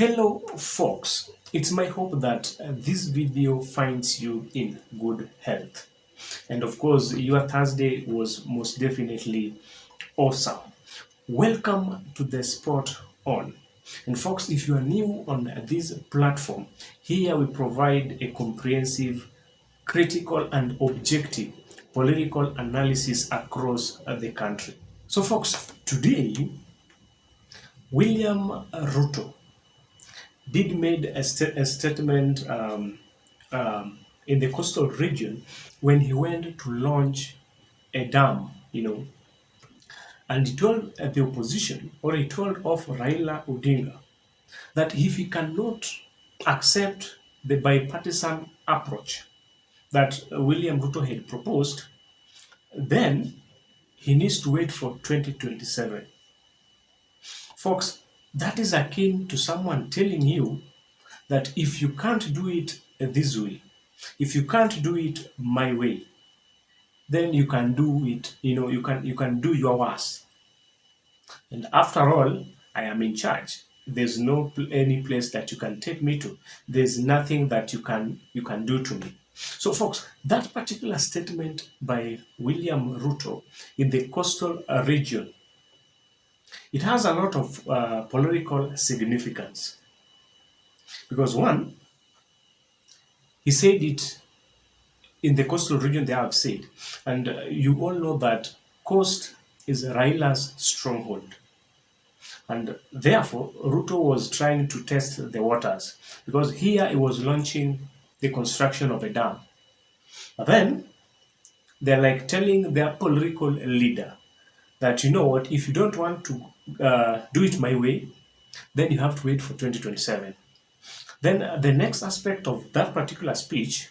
Hello folks, it's my hope that this video finds you in good health. And of course, your Thursday was most definitely awesome. Welcome to the Spot On. And folks, if you are new on this platform, here we provide a comprehensive, critical and objective political analysis across the country. So folks, today, William Ruto did made a statement in the coastal region when he went to launch a dam, and he told the opposition, or he told of Raila Odinga, that if he cannot accept the bipartisan approach that William Ruto had proposed, then he needs to wait for 2027. Folks, that is akin to someone telling you that if you can't do it this way, if you can't do it my way, then you can do it, you can do your worst. And after all, I am in charge. There's no any place that you can take me to. There's nothing that you can do to me. So folks, that particular statement by William Ruto in the coastal region, it has a lot of political significance. Because one, he said it in the coastal region, they have said, and you all know that coast is Raila's stronghold. And therefore, Ruto was trying to test the waters because here he was launching the construction of a dam. But then, they're like telling their political leader that, you know what, if you don't want to do it my way, then you have to wait for 2027. Then the next aspect of that particular speech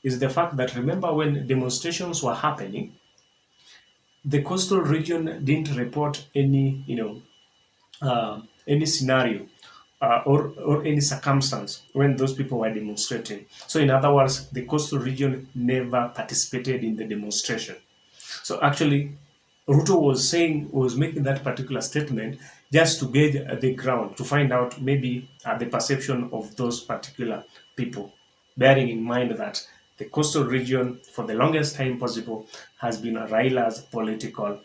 is the fact that, remember, when demonstrations were happening, the coastal region didn't report any, any scenario or any circumstance when those people were demonstrating. So in other words, the coastal region never participated in the demonstration. So actually, Ruto was making that particular statement just to gauge the ground, to find out maybe the perception of those particular people, bearing in mind that the coastal region, for the longest time possible, has been Raila's political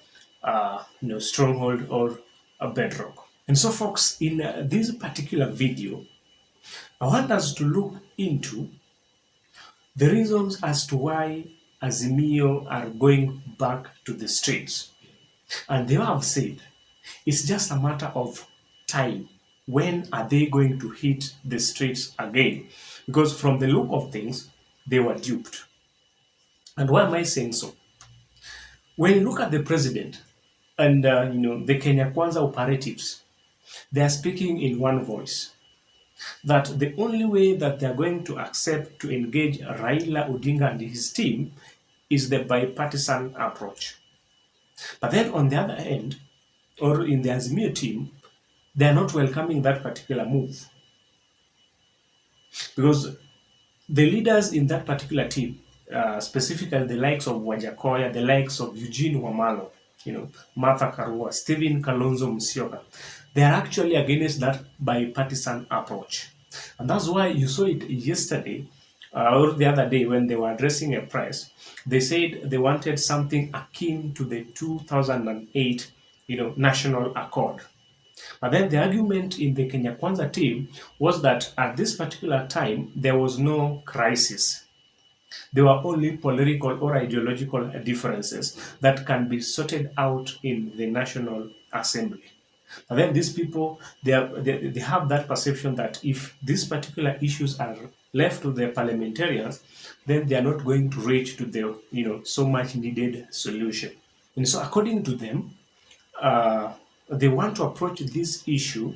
stronghold or a bedrock. And so folks, in this particular video, I want us to look into the reasons as to why Azimio are going back to the streets. And they have said it's just a matter of time. When are they going to hit the streets again? Because from the look of things, they were duped. And why am I saying so? When you look at the president and the Kenya Kwanza operatives, they are speaking in one voice. That the only way that they are going to accept to engage Raila Odinga and his team is the bipartisan approach. But then on the other end, or in the Azimio team, they are not welcoming that particular move. Because the leaders in that particular team, specifically the likes of Wajakoya, the likes of Eugene Wamalo, Martha Karua, Stephen Kalonzo Musyoka, they are actually against that bipartisan approach. And that's why you saw it yesterday or the other day when they were addressing a press. They said they wanted something akin to the 2008 National Accord. But then the argument in the Kenya Kwanza team was that at this particular time, there was no crisis. There were only political or ideological differences that can be sorted out in the National Assembly. But then these people, they have that perception that if these particular issues are left to the parliamentarians, then they are not going to reach to the so much needed solution. And so according to them, they want to approach this issue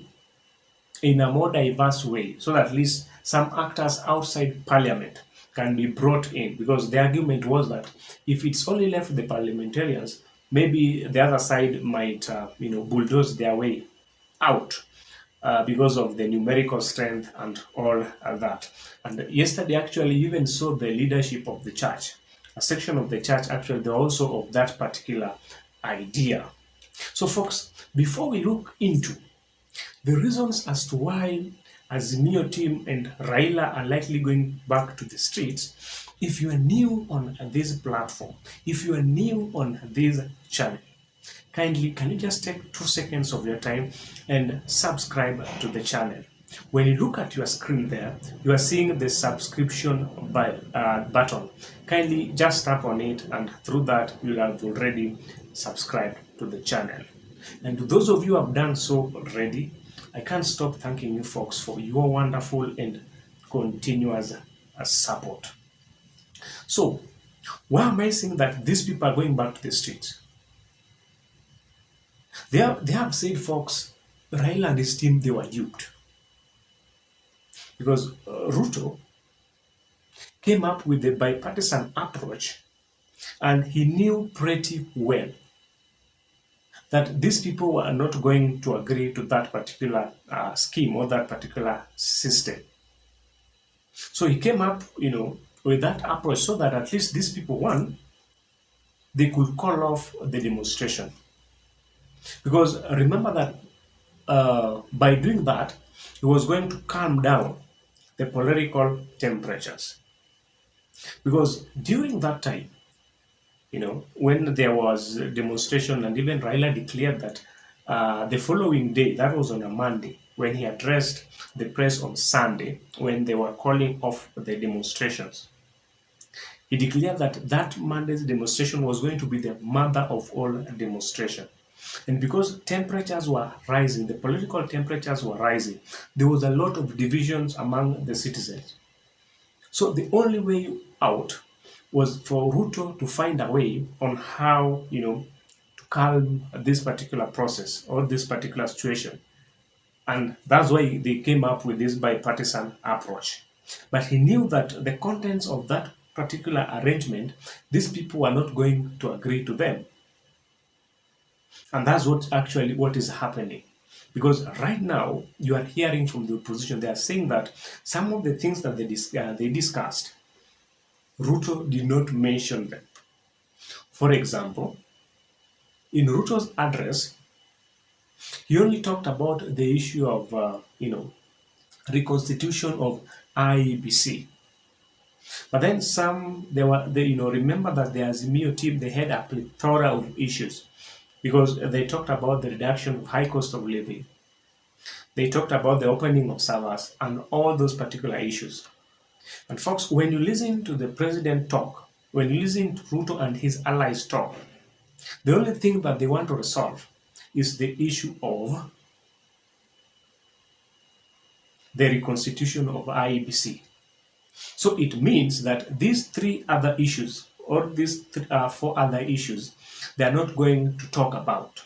in a more diverse way, so that at least some actors outside parliament can be brought in, because the argument was that if it's only left to the parliamentarians, maybe the other side might bulldoze their way out because of the numerical strength and all that. And yesterday actually even saw the leadership of the church, a section of the church actually, they're also of that particular idea. So folks, before we look into the reasons as to why Azimio team and Raila are likely going back to the streets. If you are new on this platform, if you are new on this channel, kindly can you just take 2 seconds of your time and subscribe to the channel. When you look at your screen there, you are seeing the subscription button. Kindly just tap on it, and through that you'll have already subscribed to the channel. And to those of you who have done so already, I can't stop thanking you folks for your wonderful and continuous support. So, why am I saying that these people are going back to the streets? They have said, folks, Raila and his team, they were duped. Because Ruto came up with a bipartisan approach, and he knew pretty well that these people were not going to agree to that particular scheme or that particular system. So he came up, with that approach so that at least these people, one, they could call off the demonstration. Because remember that by doing that, he was going to calm down the political temperatures. Because during that time, when there was a demonstration, and even Raila declared that the following day, that was on a Monday, when he addressed the press on Sunday, when they were calling off the demonstrations, he declared that that Monday's demonstration was going to be the mother of all demonstration. And because temperatures were rising, the political temperatures were rising, there was a lot of divisions among the citizens. So the only way out was for Ruto to find a way on how, to calm this particular process or this particular situation. And that's why they came up with this bipartisan approach. But he knew that the contents of that particular arrangement, these people were not going to agree to them. And that's what is happening. Because right now, you are hearing from the opposition, they are saying that some of the things that they discussed, Ruto did not mention them. For example, in Ruto's address, he only talked about the issue of, reconstitution of IEBC. But then remember that the Azimio team, they had a plethora of issues, because they talked about the reduction of high cost of living. They talked about the opening of servers and all those particular issues. And folks, when you listen to the president talk, when you listen to Ruto and his allies talk, the only thing that they want to resolve is the issue of the reconstitution of IEBC. So it means that these three other issues, or these four other issues, they are not going to talk about.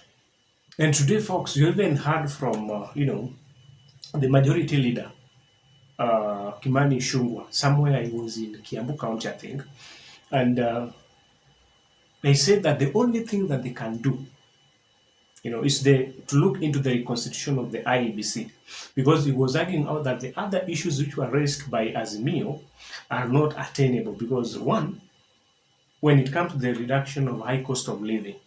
And today, folks, you even heard from, the majority leader, Kimani Ichung'wah. Somewhere he was in Kiambu County, I think. And they said that the only thing that they can do, is to look into the reconstitution of the IEBC, because he was arguing out that the other issues which were raised by Azimio are not attainable. Because one, when it comes to the reduction of high cost of living, he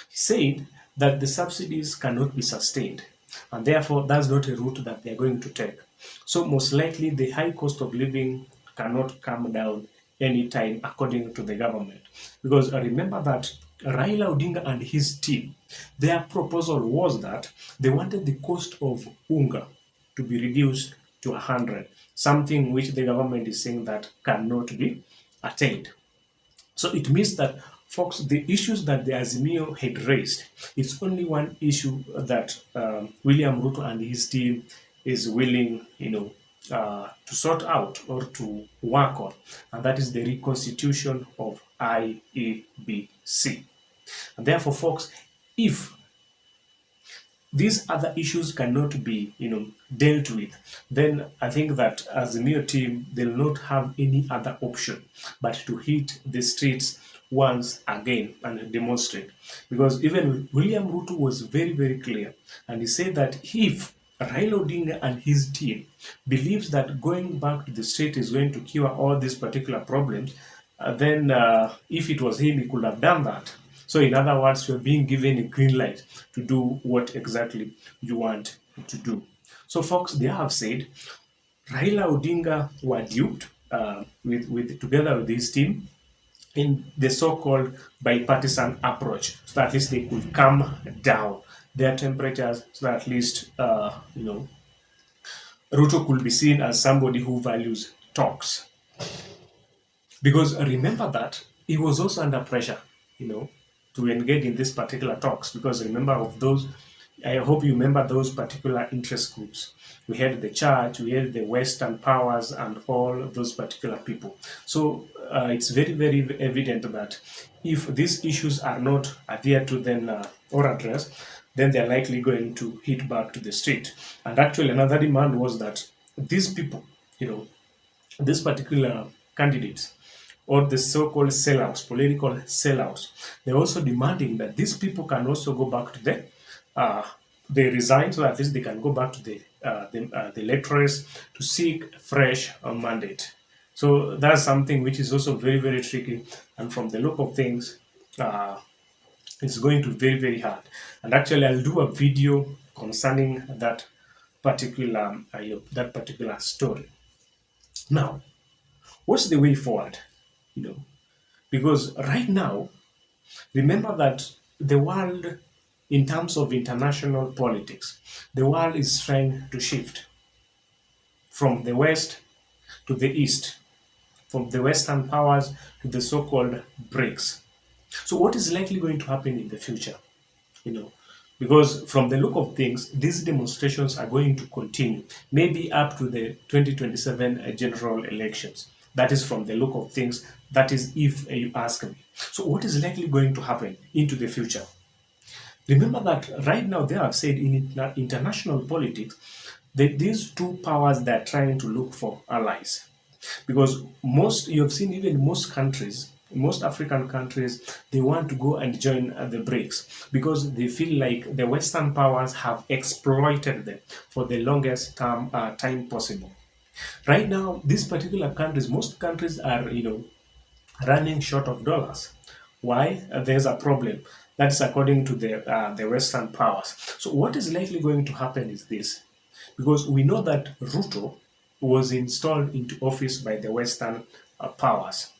said that the subsidies cannot be sustained, and therefore that's not a route that they're going to take. So most likely the high cost of living cannot come down anytime, according to the government. Because remember that Raila Odinga and his team, their proposal was that they wanted the cost of unga to be reduced to 100, something which the government is saying that cannot be attained. So it means that, folks, the issues that the Azimio had raised, it's only one issue that William Ruto and his team is willing, to sort out or to work on, and that is the reconstitution of IEBC. And therefore, folks, if these other issues cannot be, dealt with, then I think that as the Azimio team, they'll not have any other option but to hit the streets once again and demonstrate. Because even William Ruto was very, very clear, and he said that if Raila Odinga and his team believes that going back to the street is going to cure all these particular problems, then if it was him, he could have done that. So in other words, you're being given a green light to do what exactly you want to do. So folks, they have said Raila Odinga were duped with together with his team in the so-called bipartisan approach, so that at least they could calm down their temperatures, so that at least Ruto could be seen as somebody who values talks. Because remember that he was also under pressure, to engage in this particular talks. Because remember of those, I hope you remember those particular interest groups. We had the church, we had the Western powers, and all those particular people. So it's very, very evident that if these issues are not adhered to then or addressed, then they're likely going to hit back to the street. And actually, another demand was that these people, these particular candidates, or the so-called sellouts, political sellouts, they're also demanding that these people can also go back to they resign, so at least they can go back to the electors to seek fresh mandate. So that's something which is also very, very tricky, and from the look of things, it's going to be very, very hard. And actually, I'll do a video concerning that particular story. Now, what's the way forward? Because right now, remember that the world, in terms of international politics, the world is trying to shift from the West to the East, from the Western powers to the so-called BRICS. So what is likely going to happen in the future? Because from the look of things, these demonstrations are going to continue, maybe up to the 2027 general elections. That is from the look of things. That is if you ask me. So what is likely going to happen into the future? Remember that right now they have said in international politics that these two powers, they're trying to look for allies. Because you have seen even most countries, most African countries, they want to go and join the BRICS because they feel like the Western powers have exploited them for the longest time possible. Right now, these particular countries, most countries are, running short of dollars. Why? There's a problem. That's according to the Western powers. So what is likely going to happen is this, because we know that Ruto was installed into office by the Western powers.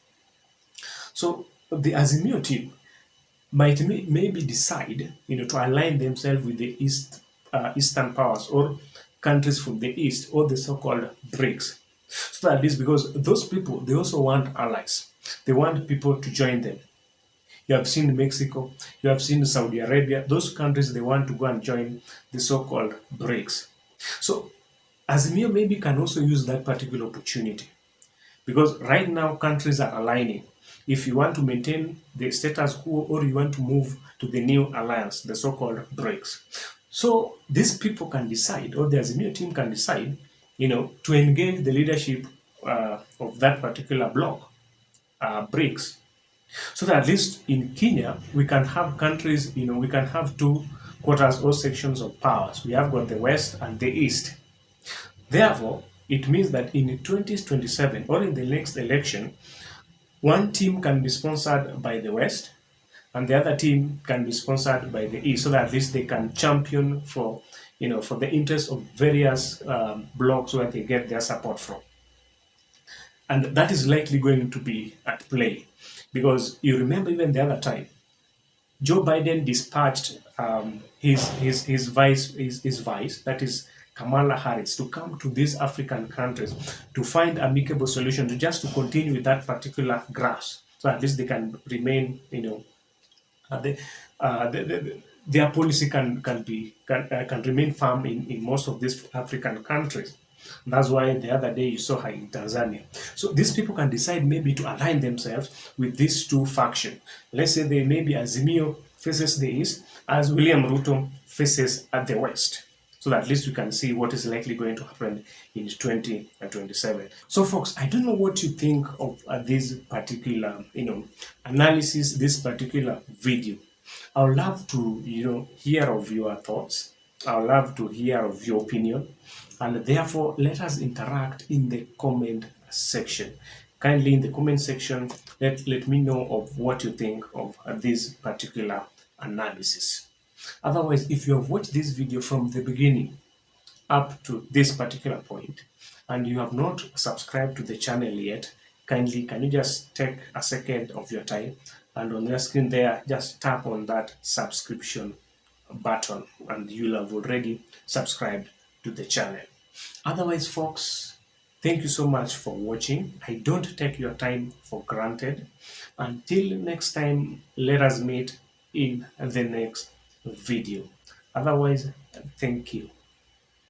So the Azimio team might maybe decide, to align themselves with the Eastern powers or countries from the East, or the so-called BRICS. So that is because those people, they also want allies. They want people to join them. You have seen Mexico, you have seen Saudi Arabia. Those countries, they want to go and join the so-called BRICS. So Azimio maybe can also use that particular opportunity, because right now countries are aligning. If you want to maintain the status quo or you want to move to the new alliance, the so-called BRICS. So these people can decide, or the Azimio team can decide, to engage the leadership of that particular bloc, BRICS. So that at least in Kenya, we can have countries, we can have two quarters or sections of powers. We have got the West and the East. Therefore, it means that in 2027 or in the next election, one team can be sponsored by the West and the other team can be sponsored by the East, so that at least they can champion for the interest of various blocs where they get their support from. And that is likely going to be at play, because you remember even the other time, Joe Biden dispatched his vice, that is Kamala Harris, to come to these African countries to find amicable solution, to continue with that particular grasp, so at least they can remain, their policy can remain firm in most of these African countries. That's why the other day you saw her in Tanzania. So these people can decide maybe to align themselves with these two factions. Let's say they maybe Azimio faces the East, as William Ruto faces at the West. So that at least we can see what is likely going to happen in 2027. So folks, I don't know what you think of this particular, analysis, this particular video. I would love to, hear of your thoughts. I would love to hear of your opinion. And therefore, let us interact in the comment section. Kindly in the comment section, let me know of what you think of this particular analysis. Otherwise, if you have watched this video from the beginning, up to this particular point and you have not subscribed to the channel yet, kindly can you just take a second of your time and on your screen there, just tap on that subscription button and you'll have already subscribed to the channel. Otherwise, folks, thank you so much for watching. I don't take your time for granted. Until next time, let us meet in the next video. Otherwise, thank you.